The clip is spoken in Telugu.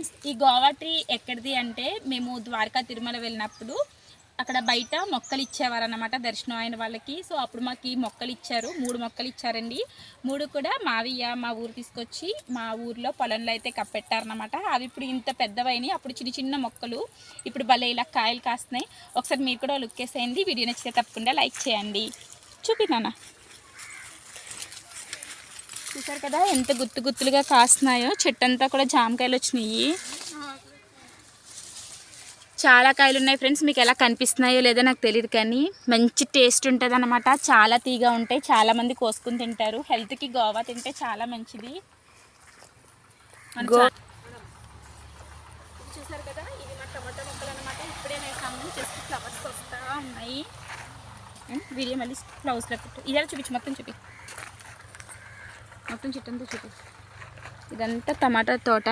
ఫ్రెండ్స్, ఈ గోవా ట్రీ ఎక్కడిది అంటే మేము ద్వారకా తిరుమల వెళ్ళినప్పుడు అక్కడ బయట మొక్కలు ఇచ్చేవారన్నమాట దర్శనం అయిన వాళ్ళకి. సో అప్పుడు మాకు ఈ మొక్కలు ఇచ్చారు, 3 మొక్కలు ఇచ్చారండి. 3 కూడా మావయ్య మా ఊరు తీసుకొచ్చి మా ఊర్లో పొలంలో అయితే కప్పెట్టారనమాట. అవి ఇప్పుడు ఇంత పెద్దవైనాయి. అప్పుడు చిన్న చిన్న మొక్కలు, ఇప్పుడు భలే ఇలా కాయలు కాస్తున్నాయి. ఒకసారి మీరు కూడా లుక్ వేసేయండి. వీడియో నచ్చితే తప్పకుండా లైక్ చేయండి. చూపినానా, చూసారు కదా ఎంత గుత్తు గుత్తులుగా కాస్తున్నాయో. చెట్టు అంతా కూడా జామకాయలు వచ్చినాయి, చాలా కాయలు ఉన్నాయి ఫ్రెండ్స్. మీకు ఎలా కనిపిస్తున్నాయో లేదో నాకు తెలియదు, కానీ మంచి టేస్ట్ ఉంటుంది అనమాట. చాలా తీగా ఉంటాయి, చాలామంది కోసుకుని తింటారు. హెల్త్కి గోవా తింటే చాలా మంచిది. చూసారు కదా, ఇది మా టమాటో మొక్కలు అనమాట. ఇప్పుడే వేసాము, జస్ట్ ఫ్లవర్స్ వస్తూ ఉన్నాయి. వీడియో మళ్ళీ ఫ్లవర్స్లో పెట్టు. ఇదే చూపించు, మొత్తం చూపి, మొత్తం చెట్టంతా చూపి. ఇదంతా టమాటా తోట.